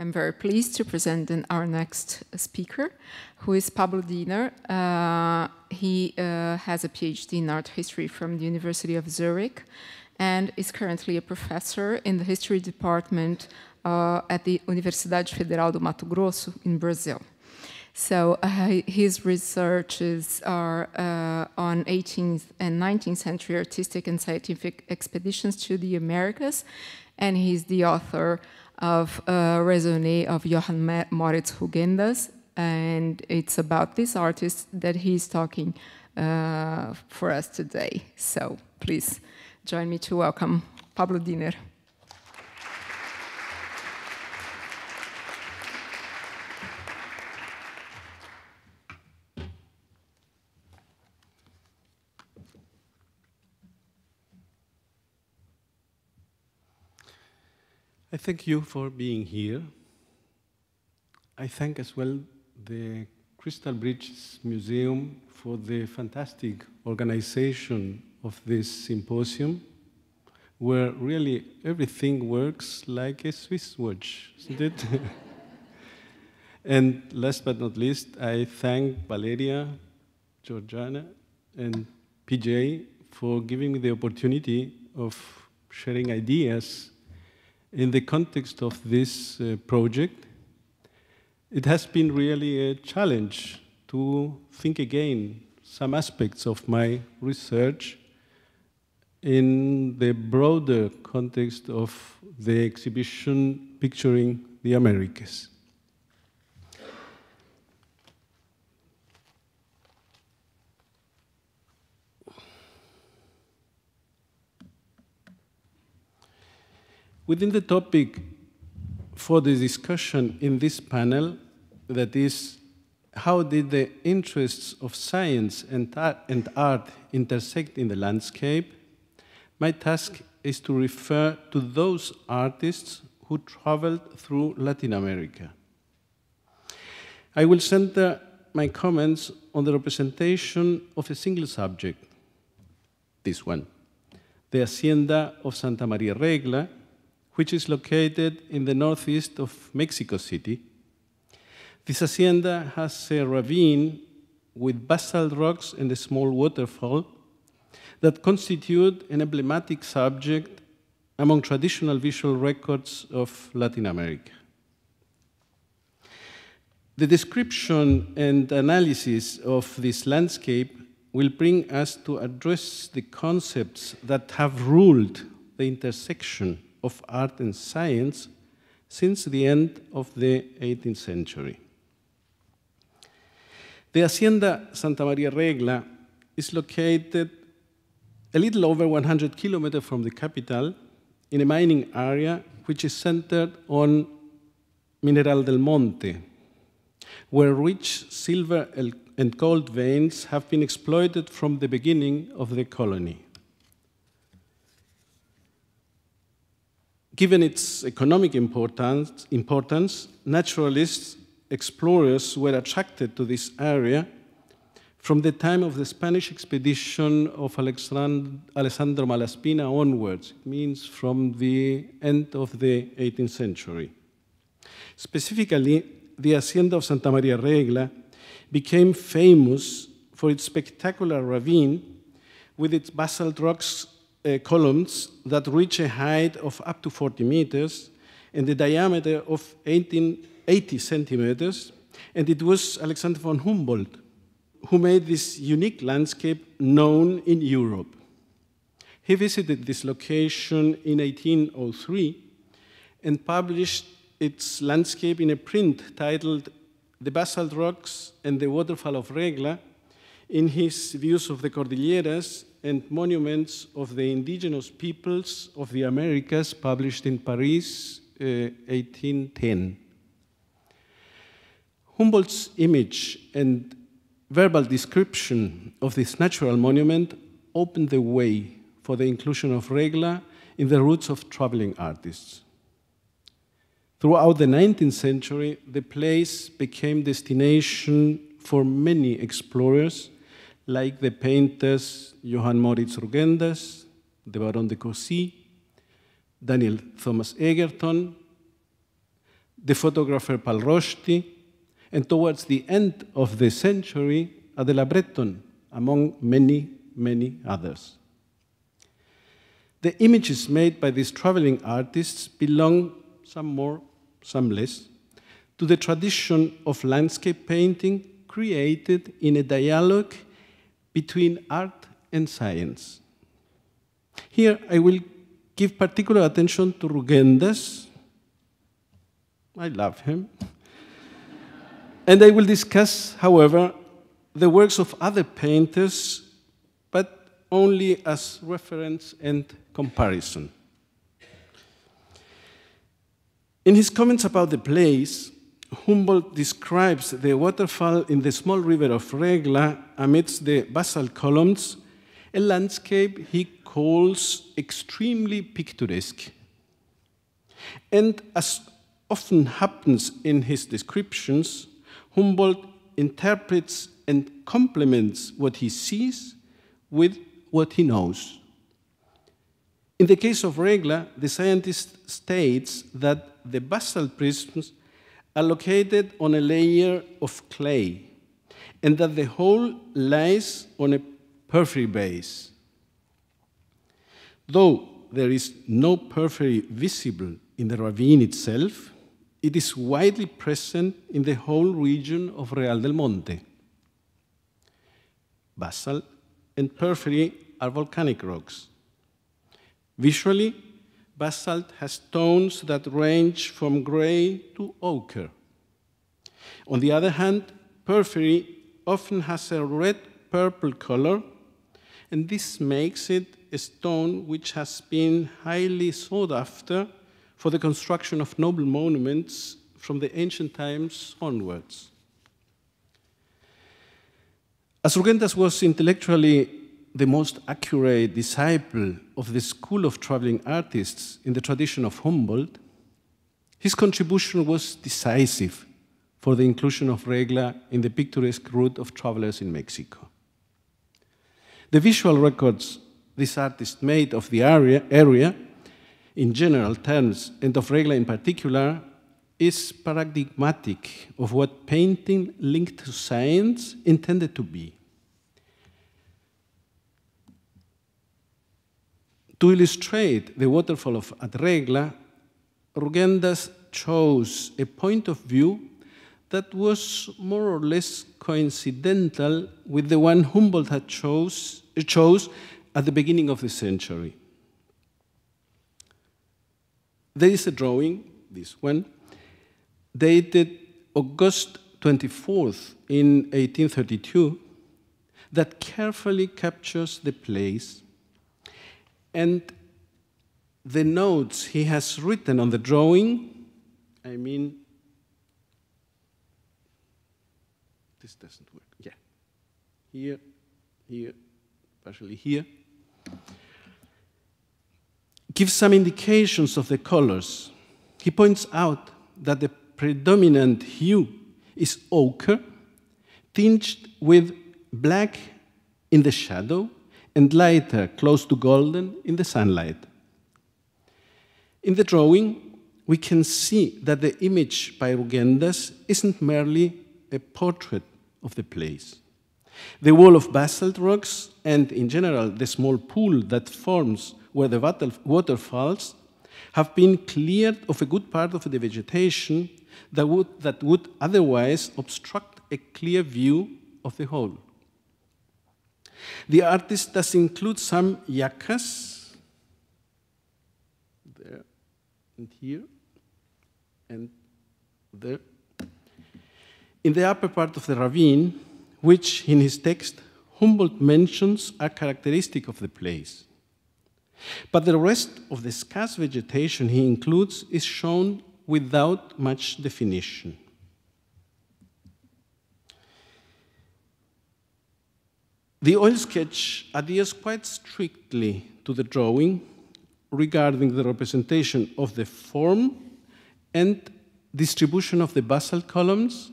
I'm very pleased to present our next speaker, who is Pablo Diener. He has a PhD in art history from the University of Zurich and is currently a professor in the history department at the Universidade Federal do Mato Grosso in Brazil. So his researches are on 18th and 19th century artistic and scientific expeditions to the Americas, and he's the author of Raisonné of Johann Moritz Hugendas, and it's about this artist that he's talking for us today. So please join me to welcome Pablo Diener. I thank you for being here. I thank as well the Crystal Bridges Museum for the fantastic organization of this symposium, where really everything works like a Swiss watch, isn't it? And last but not least, I thank Valeria, Georgiana, and PJ for giving me the opportunity of sharing ideas in the context of this project. It has been really a challenge to think again some aspects of my research in the broader context of the exhibition Picturing the Americas. Within the topic for the discussion in this panel, that is, how did the interests of science and art intersect in the landscape, my task is to refer to those artists who traveled through Latin America. I will center my comments on the representation of a single subject, this one, the Hacienda of Santa Maria Regla, which is located in the northeast of Mexico City. This hacienda has a ravine with basalt rocks and a small waterfall that constitute an emblematic subject among traditional visual records of Latin America. The description and analysis of this landscape will bring us to address the concepts that have ruled the intersection of art and science since the end of the 18th century. The Hacienda Santa Maria Regla is located a little over 100 kilometers from the capital in a mining area which is centered on Mineral del Monte, where rich silver and gold veins have been exploited from the beginning of the colony. Given its economic importance, naturalists, explorers were attracted to this area from the time of the Spanish expedition of Alessandro Malaspina onwards. It means from the end of the 18th century. Specifically, the Hacienda of Santa Maria Regla became famous for its spectacular ravine with its basalt rocks columns that reach a height of up to 40 meters and a diameter of 80 centimeters. And it was Alexander von Humboldt who made this unique landscape known in Europe. He visited this location in 1803 and published its landscape in a print titled The Basalt Rocks and the Waterfall of Regla in his Views of the Cordilleras and Monuments of the Indigenous Peoples of the Americas, published in Paris, 1810. Humboldt's image and verbal description of this natural monument opened the way for the inclusion of Regla in the routes of traveling artists. Throughout the 19th century, the place became destination for many explorers, like the painters Johann Moritz Rugendas, the Baron de Cossé, Daniel Thomas Egerton, the photographer Pal Rushdie, and towards the end of the century, Adela Breton, among many, many others. The images made by these traveling artists belong, some more, some less, to the tradition of landscape painting created in a dialogue between art and science. Here I will give particular attention to Rugendas. I love him. And I will discuss, however, the works of other painters, but only as reference and comparison. In his comments about the place, Humboldt describes the waterfall in the small river of Regla amidst the basalt columns, a landscape he calls extremely picturesque. And as often happens in his descriptions, Humboldt interprets and complements what he sees with what he knows. In the case of Regla, the scientist states that the basalt prisms are located on a layer of clay, and that the whole lies on a porphyry base. Though there is no porphyry visible in the ravine itself, it is widely present in the whole region of Real del Monte. Basalt and porphyry are volcanic rocks. Visually, basalt has tones that range from gray to ochre. On the other hand, porphyry often has a red-purple color, and this makes it a stone which has been highly sought after for the construction of noble monuments from the ancient times onwards. As Rugendas was intellectually the most accurate disciple of the school of traveling artists in the tradition of Humboldt, his contribution was decisive for the inclusion of Regla in the picturesque route of travelers in Mexico. The visual records this artist made of the area in general terms, and of Regla in particular, is paradigmatic of what painting linked to science intended to be. To illustrate the waterfall at Regla, Rugendas chose a point of view that was more or less coincidental with the one Humboldt had chose at the beginning of the century. There is a drawing, this one, dated August 24th in 1832, that carefully captures the place, and the notes he has written on the drawing, I mean, this doesn't work, yeah, here, here, partially here, gives some indications of the colors. He points out that the predominant hue is ochre, tinged with black in the shadow and lighter, close to golden, in the sunlight. In the drawing, we can see that the image by Rugendas isn't merely a portrait of the place. The wall of basalt rocks and, in general, the small pool that forms where the water falls have been cleared of a good part of the vegetation that would otherwise obstruct a clear view of the whole. The artist does include some yuccas, there and here and there, in the upper part of the ravine, which in his text Humboldt mentions are characteristic of the place. But the rest of the scarce vegetation he includes is shown without much definition. The oil sketch adheres quite strictly to the drawing regarding the representation of the form and distribution of the basalt columns,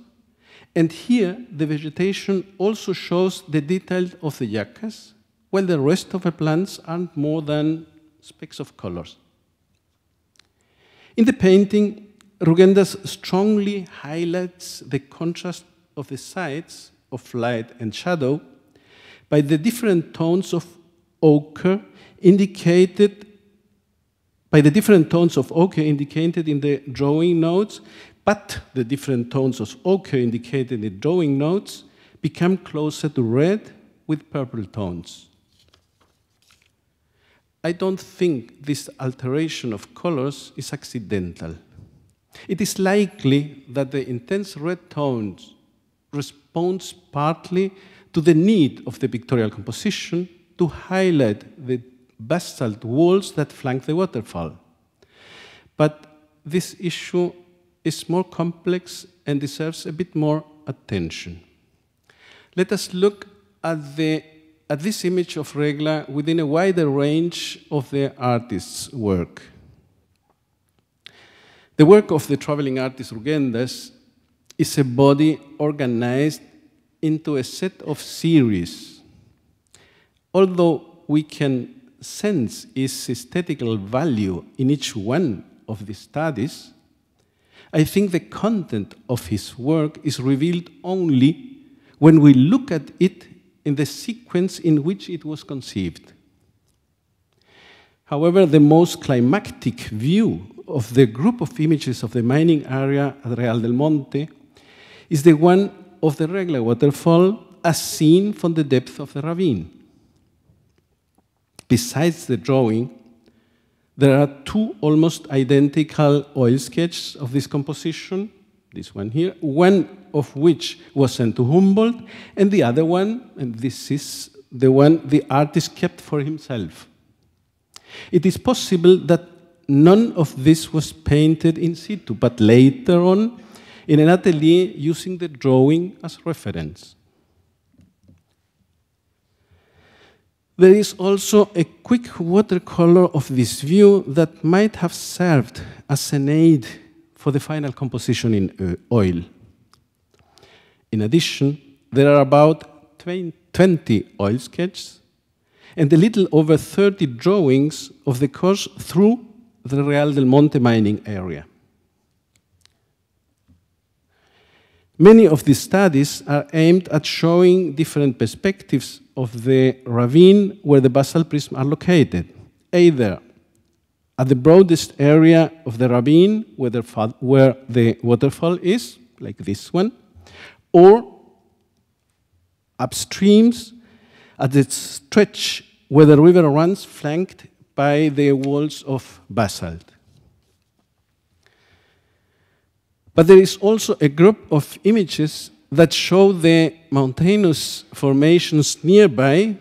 and here the vegetation also shows the detail of the yuccas, while the rest of the plants aren't more than specks of colors. In the painting, Rugendas strongly highlights the contrast of the sides of light and shadow by the different tones of ochre indicated in the drawing notes, but the different tones of ochre indicated in the drawing notes become closer to red with purple tones. I don't think this alteration of colors is accidental. It is likely that the intense red tones responds partly to the need of the pictorial composition to highlight the basalt walls that flank the waterfall. But this issue is more complex and deserves a bit more attention. Let us look at this image of Regla within a wider range of the artist's work. The work of the traveling artist Rugendas is a body organized into a set of series. Although we can sense its aesthetical value in each one of the studies, I think the content of his work is revealed only when we look at it in the sequence in which it was conceived. However, the most climactic view of the group of images of the mining area at Real del Monte is the one of the Regla waterfall as seen from the depth of the ravine. Besides the drawing, there are two almost identical oil sketches of this composition, this one here, one of which was sent to Humboldt, and the other one, and this is the one the artist kept for himself. It is possible that none of this was painted in situ, but later on in an atelier using the drawing as reference. There is also a quick watercolor of this view that might have served as an aid for the final composition in oil. In addition, there are about 20 oil sketches and a little over 30 drawings of the course through the Real del Monte mining area. Many of these studies are aimed at showing different perspectives of the ravine where the basalt prisms are located, either at the broadest area of the ravine where the waterfall is, like this one, or upstreams at the stretch where the river runs flanked by the walls of basalt. But there is also a group of images that show the mountainous formations nearby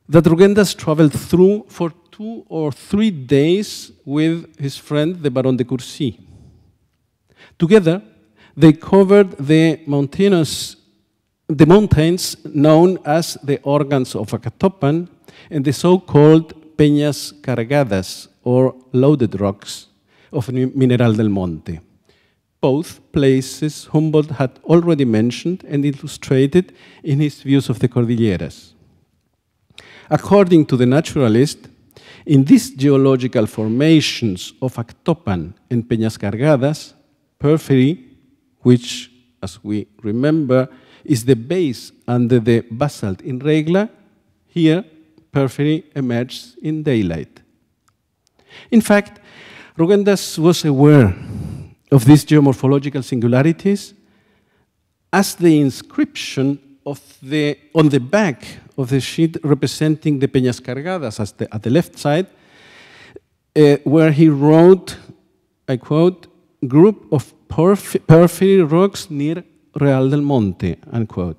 that Rugendas traveled through for 2 or 3 days with his friend, the Baron de Courcy. Together, they covered the mountains known as the Organs of Actopan and the so-called Peñas Cargadas, or loaded rocks, of Mineral del Monte. Both places Humboldt had already mentioned and illustrated in his views of the Cordilleras. According to the naturalist, in these geological formations of Actopan and Peñas Cargadas, porphyry, which, as we remember, is the base under the basalt in Regla, here porphyry emerged in daylight. In fact, Rugendas was aware of these geomorphological singularities as the inscription on the back of the sheet representing the Peñas Cargadas at the left side, where he wrote, I quote, "group of porphyry rocks near Real del Monte," unquote.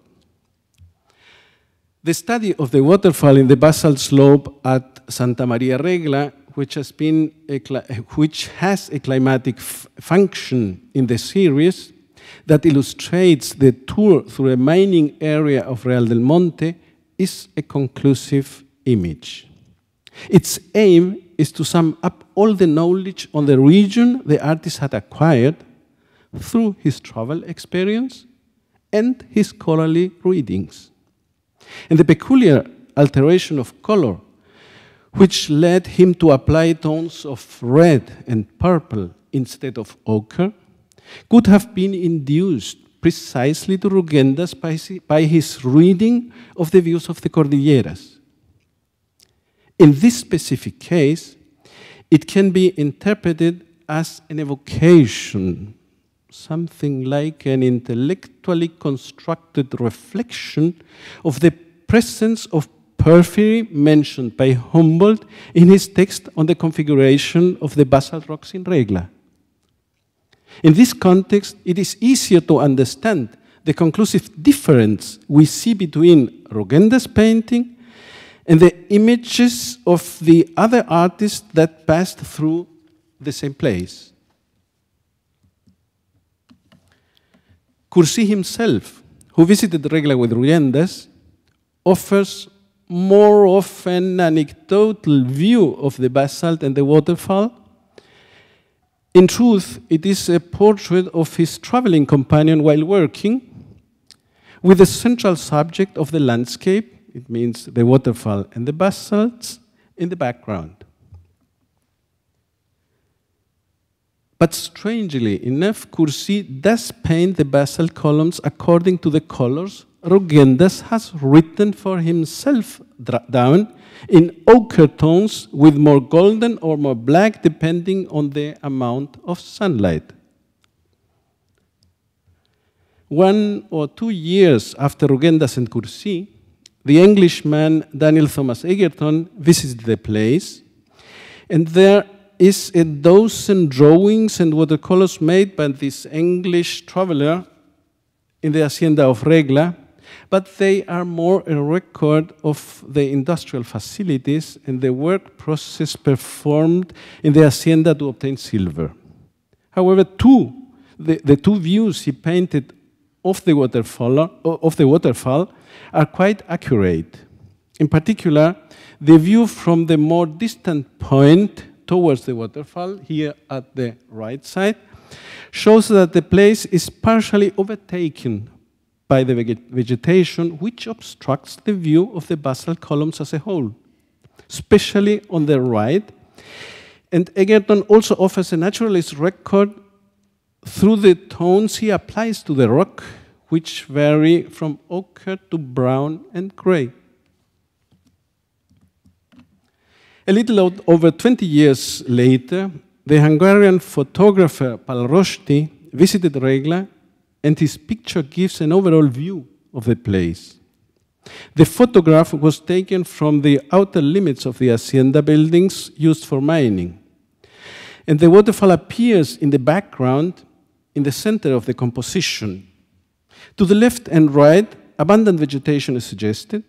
The study of the waterfall in the basalt slope at Santa Maria Regla, which has a climatic function in the series that illustrates the tour through a mining area of Real del Monte, is a conclusive image. Its aim is to sum up all the knowledge on the region the artist had acquired through his travel experience and his scholarly readings. And the peculiar alteration of color which led him to apply tones of red and purple instead of ochre could have been induced precisely to Rugendas by his reading of the views of the Cordilleras. In this specific case, it can be interpreted as an evocation, something like an intellectually constructed reflection of the presence of porphyry mentioned by Humboldt in his text on the configuration of the basalt rocks in Regla. In this context, it is easier to understand the conclusive difference we see between Rugendas' painting and the images of the other artists that passed through the same place. Cursy himself, who visited Regla with Rugendas, offers more of an anecdotal view of the basalt and the waterfall. In truth, it is a portrait of his traveling companion while working, with the central subject of the landscape, it means the waterfall and the basalts, in the background. But strangely enough, Cursy does paint the basalt columns according to the colors Rugendas has written for himself down in ochre tones with more golden or more black depending on the amount of sunlight. 1 or 2 years after Rugendas and Cursy, the Englishman Daniel Thomas Egerton visited the place, and there is a dozen drawings and watercolors made by this English traveler in the Hacienda of Regla, but they are more a record of the industrial facilities and the work process performed in the Hacienda to obtain silver. However, the two views he painted of the waterfall are quite accurate. In particular, the view from the more distant point towards the waterfall, here at the right side, shows that the place is partially overtaken by the vegetation, which obstructs the view of the basalt columns as a whole, especially on the right. And Egerton also offers a naturalist record through the tones he applies to the rock, which vary from ochre to brown and gray. A little over 20 years later, the Hungarian photographer Pál Rosty visited Regla, and his picture gives an overall view of the place. The photograph was taken from the outer limits of the hacienda buildings used for mining. And the waterfall appears in the background, in the center of the composition. To the left and right, abundant vegetation is suggested,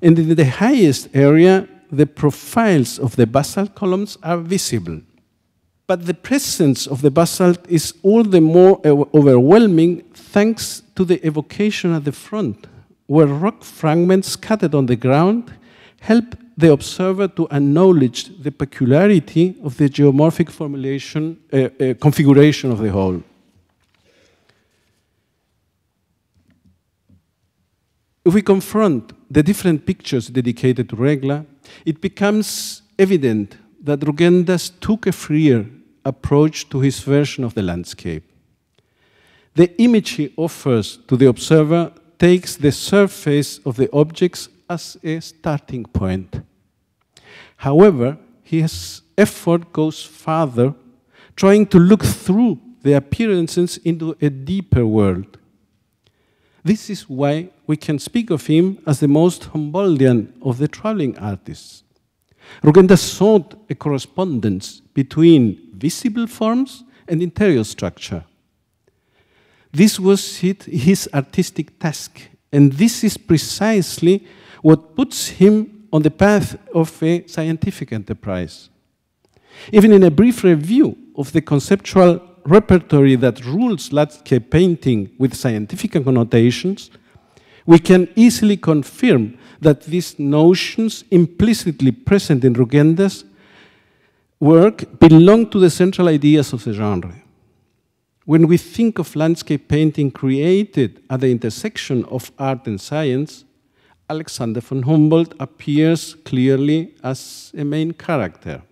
and in the highest area, the profiles of the basalt columns are visible. But the presence of the basalt is all the more overwhelming thanks to the evocation at the front, where rock fragments scattered on the ground help the observer to acknowledge the peculiarity of the geomorphic configuration of the whole. If we confront the different pictures dedicated to Regla, it becomes evident that Rugendas took a freer approach to his version of the landscape. The image he offers to the observer takes the surface of the objects as a starting point. However, his effort goes further, trying to look through the appearances into a deeper world. This is why we can speak of him as the most Humboldtian of the traveling artists. Rugendas sought a correspondence between visible forms and interior structure. This was his artistic task, and this is precisely what puts him on the path of a scientific enterprise. Even in a brief review of the conceptual repertory that rules landscape painting with scientific connotations, we can easily confirm that these notions implicitly present in Rugendas' work belong to the central ideas of the genre. When we think of landscape painting created at the intersection of art and science, Alexander von Humboldt appears clearly as a main character.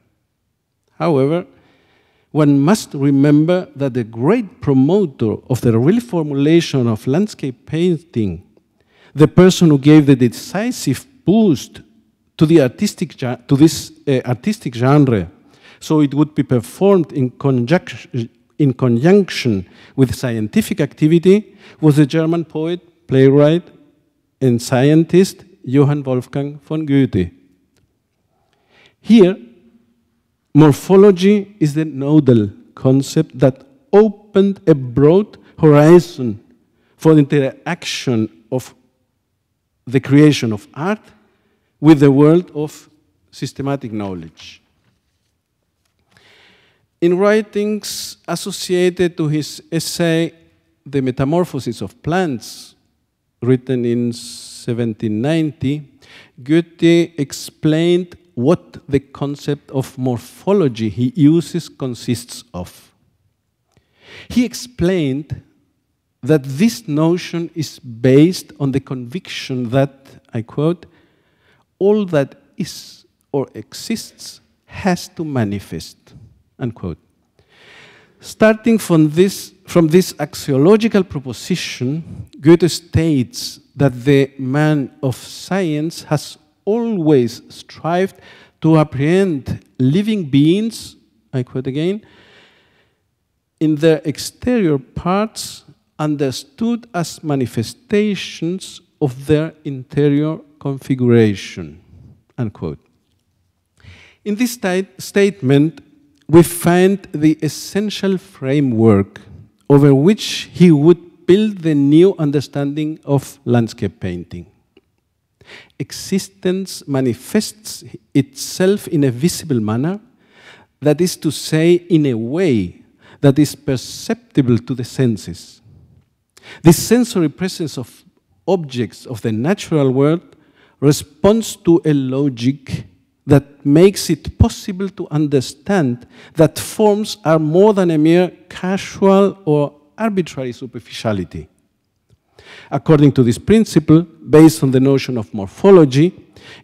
However, one must remember that the great promoter of the reformulation of landscape painting, the person who gave the decisive boost to this artistic genre, so it would be performed in conjunction with scientific activity, was the German poet, playwright, and scientist Johann Wolfgang von Goethe. Here, morphology is the nodal concept that opened a broad horizon for the interaction of the creation of art with the world of systematic knowledge. In writings associated to his essay, The Metamorphosis of Plants, written in 1790, Goethe explained what the concept of morphology he uses consists of. He explained that this notion is based on the conviction that, I quote, all that is or exists has to manifest, unquote. Starting from this axiological proposition, Goethe states that the man of science has always strived to apprehend living beings, I quote again, in their exterior parts understood as manifestations of their interior configuration, unquote. In this statement, we find the essential framework over which he would build the new understanding of landscape painting. Existence manifests itself in a visible manner, that is to say, in a way that is perceptible to the senses. This sensory presence of objects of the natural world responds to a logic that makes it possible to understand that forms are more than a mere casual or arbitrary superficiality. According to this principle, based on the notion of morphology,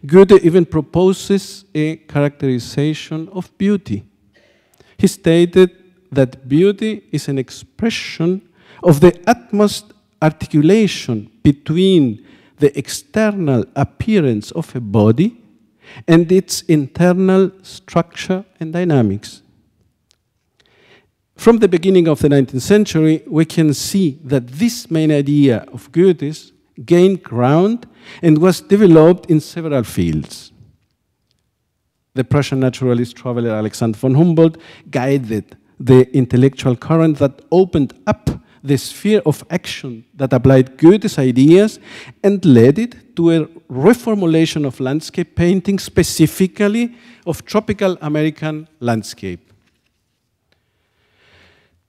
Goethe even proposes a characterization of beauty. He stated that beauty is an expression of the utmost articulation between the external appearance of a body and its internal structure and dynamics. From the beginning of the 19th century, we can see that this main idea of Goethe's gained ground and was developed in several fields. The Prussian naturalist traveler Alexander von Humboldt guided the intellectual current that opened up the sphere of action that applied Goethe's ideas and led it to a reformulation of landscape painting, specifically of tropical American landscape.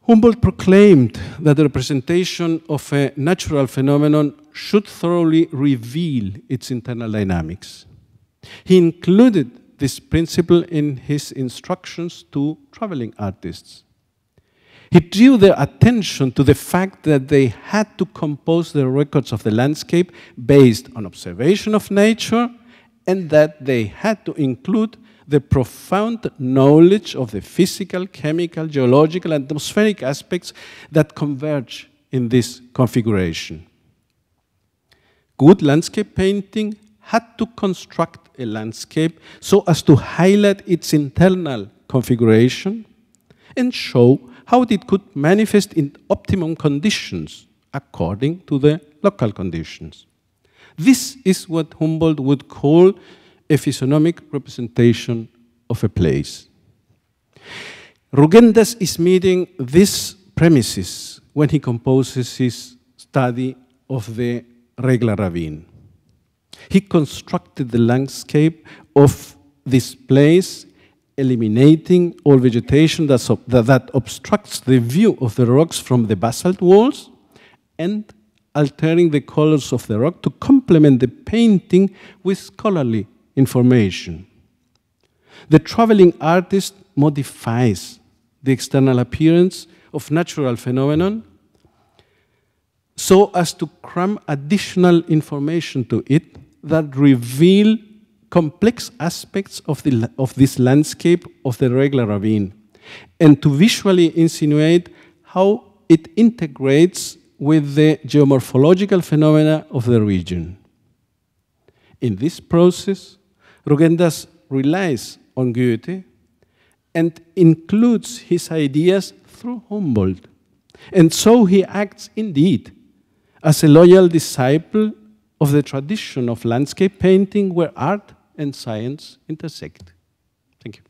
Humboldt proclaimed that the representation of a natural phenomenon should thoroughly reveal its internal dynamics. He included this principle in his instructions to traveling artists. He drew their attention to the fact that they had to compose their records of the landscape based on observation of nature, and that they had to include the profound knowledge of the physical, chemical, geological, and atmospheric aspects that converge in this configuration. Good landscape painting had to construct a landscape so as to highlight its internal configuration and show how it could manifest in optimum conditions according to the local conditions. This is what Humboldt would call a physiognomic representation of a place. Rugendas is meeting these premises when he composes his study of the Regla ravine. He constructed the landscape of this place, eliminating all vegetation that obstructs the view of the rocks from the basalt walls, and altering the colors of the rock to complement the painting with scholarly information. The traveling artist modifies the external appearance of natural phenomenon so as to cram additional information to it that reveal complex aspects of this landscape of the Regla ravine, and to visually insinuate how it integrates with the geomorphological phenomena of the region. In this process, Rugendas relies on Goethe and includes his ideas through Humboldt. And so he acts indeed as a loyal disciple of the tradition of landscape painting where art and science intersect. Thank you.